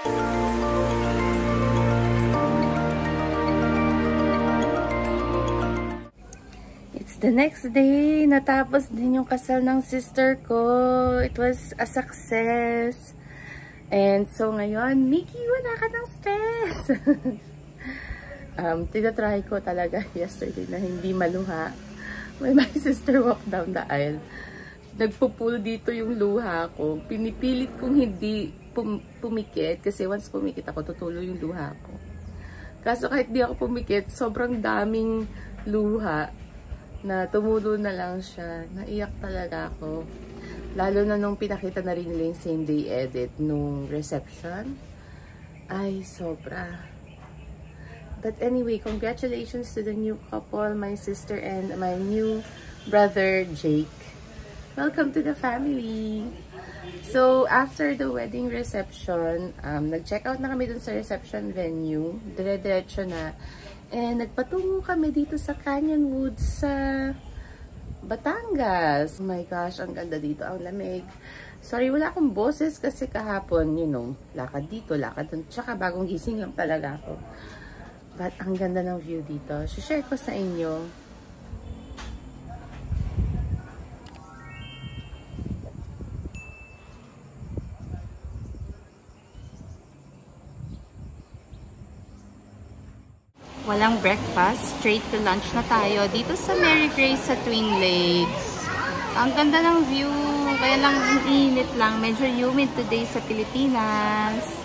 It's the next day. Natapos din yung kasal ng sister ko. It was a success. And so ngayon, Mickey, wala ka ng stress. Tinatry ko talaga yesterday na hindi maluha. When my sister walked down the aisle, nagpupul dito yung luha ko. Pinipilit kong hindi pumikit kasi once pumikit ako, tutulo yung luha ko. Kaso kahit di ako pumikit, sobrang daming luha na tumulo na lang siya. Naiyak talaga ako. Lalo na nung pinakita na rin nila yung same day edit nung reception. Ay, sobra. But anyway, congratulations to the new couple, my sister and my new brother, Jake. Welcome to the family! So, after the wedding reception, nag-check out na kami dun sa reception venue. Dire-diretso na. And nagpatungo kami dito sa Canyon Woods sa Batangas. Oh my gosh, ang ganda dito. Ang lamig. Sorry, wala akong boses kasi kahapon, you know, lakad dito, lakad dun. Tsaka bagong gising lang talaga ako. But ang ganda ng view dito. Share ko sa inyo. Walang breakfast, straight to lunch na tayo dito sa Mary Grace sa Twin Lakes. Ang ganda ng view, kaya lang init lang, medyo humid today sa Pilipinas.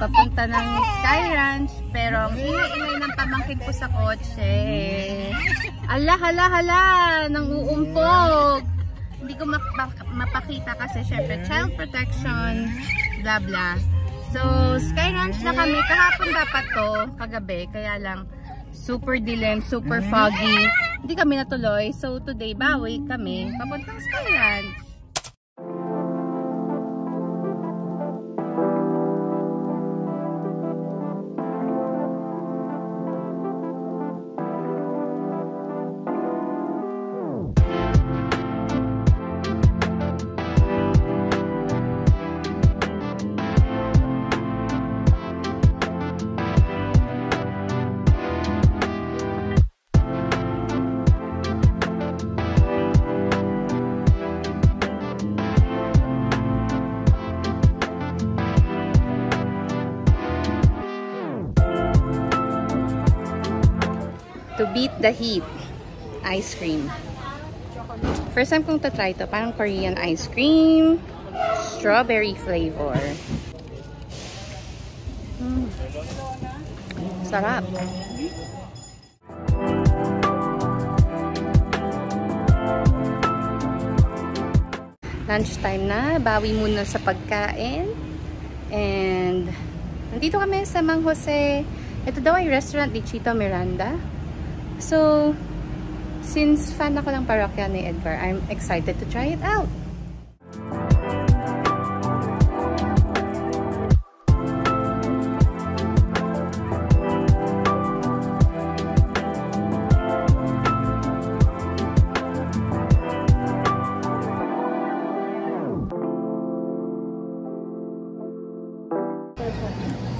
Papunta ng Sky Ranch, pero ang ingay ng pamangkin ko sa kotse. Ala, hala, hala, nang uumpog. Hindi ko mapakita kasi syempre child protection, bla bla. So, Sky Ranch na kami. Kahapon dapat to, kagabi. Kaya lang, super dilim, super foggy. Hindi kami natuloy. So, today, bawi kami. Papuntang Sky Ranch. To beat the heat, ice cream. First time kong tatry to, parang Korean ice cream, strawberry flavor. Sarap. Lunchtime na, bawi muna sa pagkain. And nandito kami sa Mang Jose. Ito daw ay restaurant ni Chito Miranda. So, since fan ako ng parokya ni Edgar, I'm excited to try it out.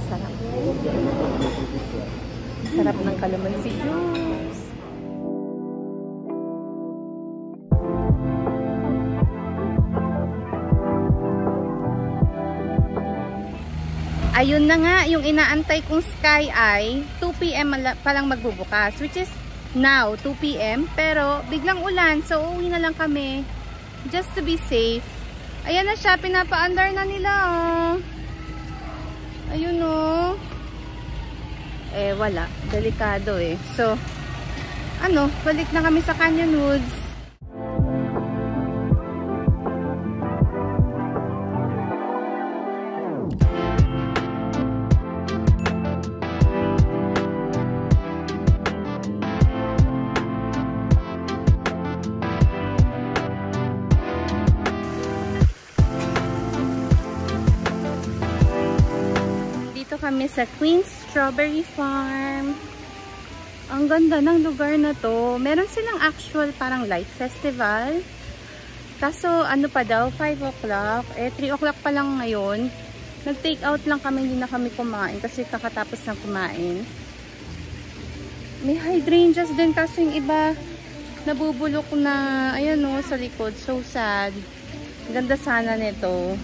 Sarap. Sarap ng calamansi juice. Ayun na nga, yung inaantay kong Sky Eye, 2 PM palang magbubukas, which is now, 2 PM. Pero biglang ulan, so uuwi na lang kami. Just to be safe. Ayan na siya, pinapa-under na nila. Oh. Ayun oh. Eh, wala. Delikado eh. So, balik na kami sa Canyon Woods. Kami sa Queen's Strawberry Farm. Ang ganda ng lugar na to. Meron silang actual parang light festival. Kaso ano pa daw, 5 o'clock. 3 o'clock pa lang ngayon. Nag-take out lang kami, hindi na kami kumain kasi kakatapos ng kumain. May hydrangeas din kaso yung iba nabubulok na, ayan o, sa likod. So sad. Ganda sana nito.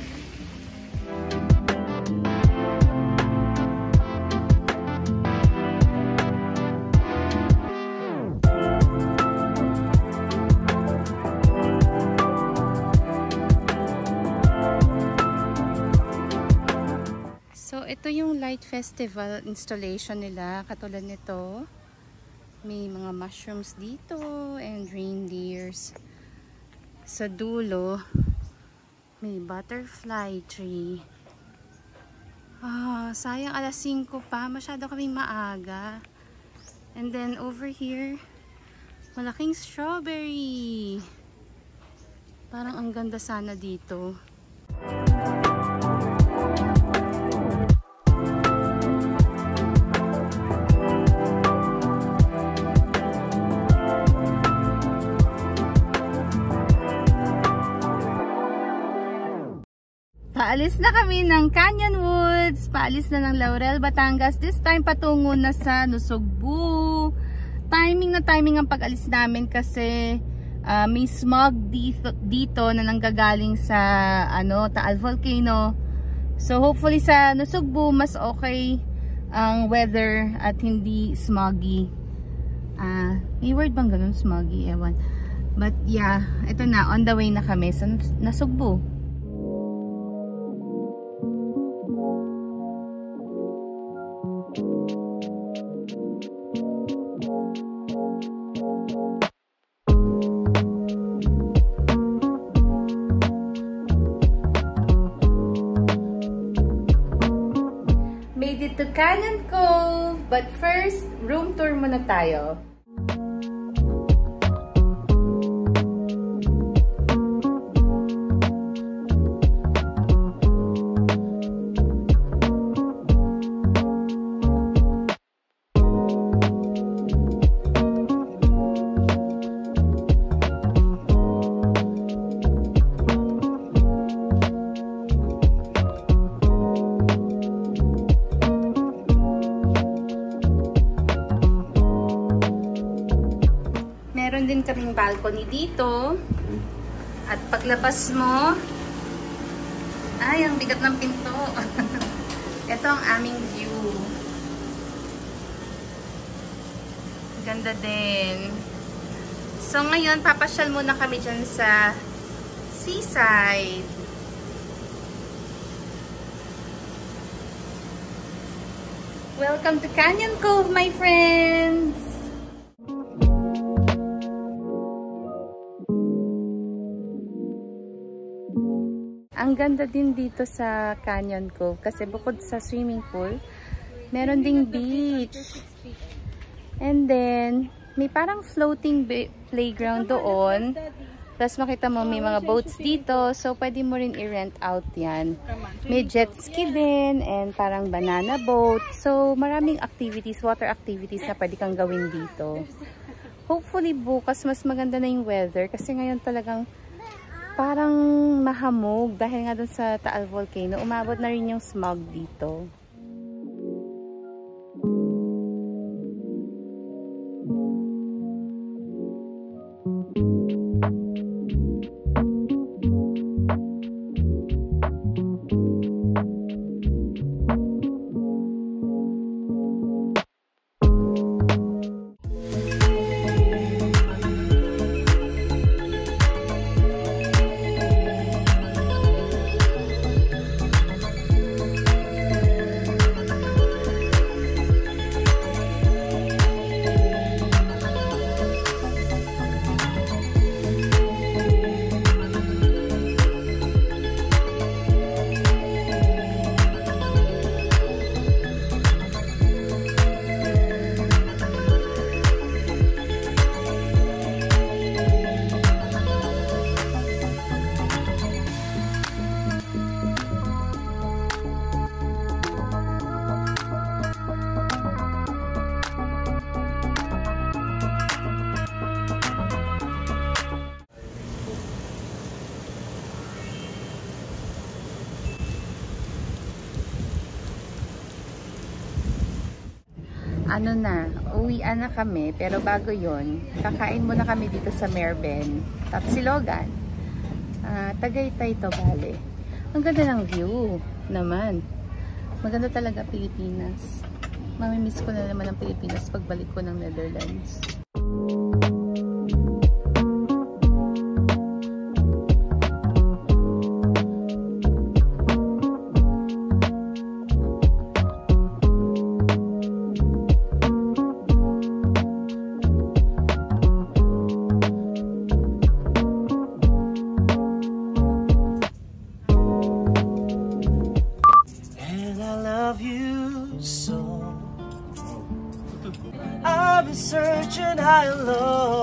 Ito yung light festival installation nila, katulad nito. May mga mushrooms dito and reindeers. Sa dulo, may butterfly tree. Sayang alas 5 pa, masyado kaming maaga. And then over here, malaking strawberry. Parang ang ganda sana dito. Paalis na kami ng Canyon Woods. Paalis na ng Laurel, Batangas. This time patungo na sa Nasugbu. Timing na timing ang pag-alis namin kasi may smog dito na nanggagaling sa Taal Volcano. So hopefully sa Nasugbu mas okay ang weather at hindi smoggy. May word bang ganun, smoggy? Ewan. But yeah, ito na, on the way na kami sa Nasugbu. Made it to Canyon Cove, but first, room tour muna tayo. Meron din kaming balcony dito. At paglabas mo, ay, ang bigat ng pinto. Ito ang aming view. Ganda din. So ngayon, papasyal muna kami dyan sa seaside. Welcome to Canyon Cove, my friends! Ang ganda din dito sa Canyon Cove kasi bukod sa swimming pool, meron ding beach. And then, may parang floating playground doon. Tapos makita mo may mga boats dito. So, pwede mo rin i-rent out yan. May jet ski din and parang banana boat. So, maraming activities, water activities na pwede kang gawin dito. Hopefully, bukas mas maganda na yung weather kasi ngayon talagang parang mahamog dahil nga dun sa Taal Volcano. Umabot na rin yung smog dito. ano na, uwian na kami. Pero bago yon, kakain muna kami dito sa Merben. Tapsilogan. Tagaytay to, bale. Ang ganda ng view naman. Maganda talaga Pilipinas. Mamimiss ko na naman ang Pilipinas pagbalik ko ng Netherlands. I've been searching high and low.